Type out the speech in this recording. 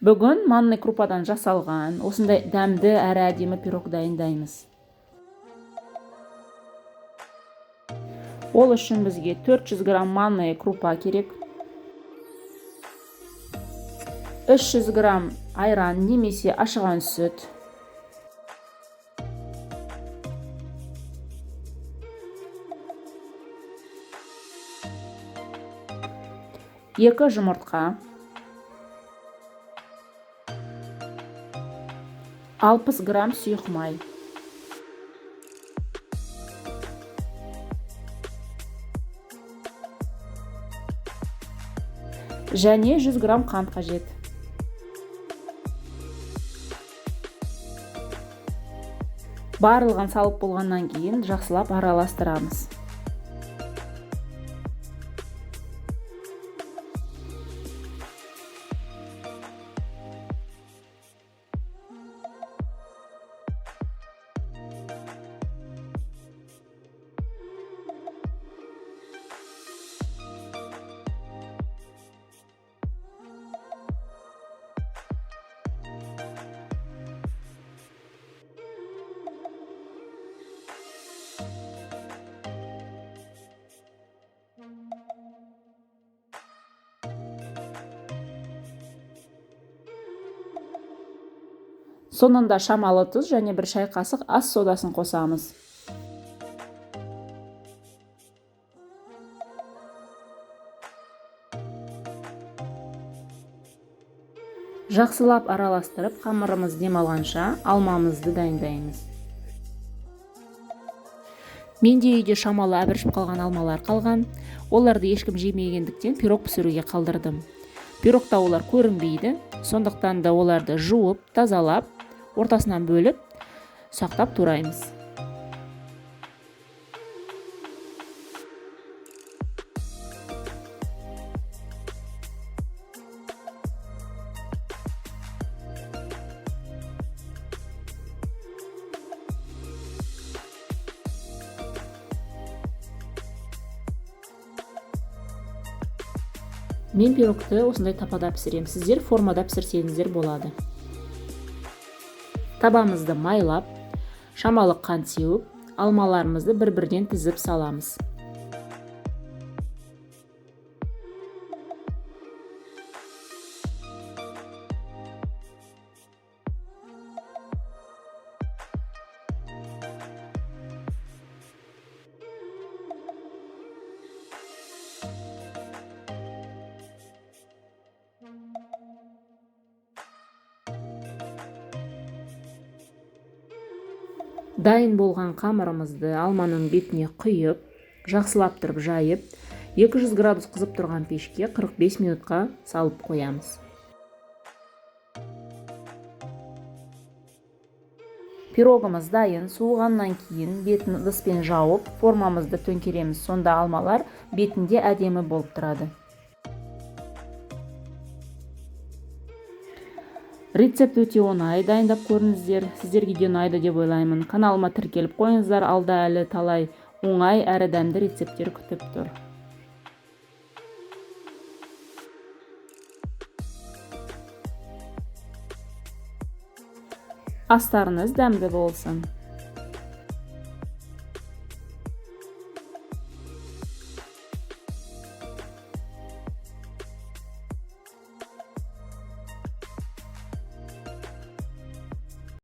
Бүгін манный крупадан жасалған осындай дәмді әрі әдемі пирог дайындаймыз. Ол үшін бізге 400 грамм манный крупа керек. 300 грамм айран немесе ашыған сүт. 2 жұмыртқа. 60 грамм сұйық май. Және 100 грамм қант қажет. Барлығын салып болғаннан кейін жақсылап араластырамыз. Сонында шамалы тұз және 1 шай қасық ас содасын қосамыз. Жақсылап араластырып, қамырымыз демалғанша алмамызды дайындаймыз. Менде үйде шамалы әбіршіп қалған алмалар қалған. Оларды ешкім жемегендіктен пирог пісіруге қалдырдым. Пирогта олар көрінбейді, сондықтан да оларды жуып, тазалап, ортасынан бөліп, сақтап тураймыз. Мен пирогты осындай тапада пісірем. Сіздер формада пісірсеңіздер болады. Табамызды майлап, шамалы қант сеуіп, алмаларымызды бір-бірден тізіп саламыз. Дайын болған қамырымызды алманың бетіне құйып, жақсылап тұрып жайып, 200 градус қызып тұрған пешке 45 минутқа салып қоямыз. Пирогымыз дайын, суығаннан кейін бетін ыдыспен жауып, формамызды төңкереміз. Сонда алмалар бетінде әдемі болып тұрады. Рецепт өте оңай, дайындап көріңіздер. Сіздерге де ұнайды деп ойлаймын. Каналыма тіркеліп қойыңыздар, алда әлі талай оңай әрі дәмді рецепттер күтіп тұр. Астарыңыз дәмді болсын.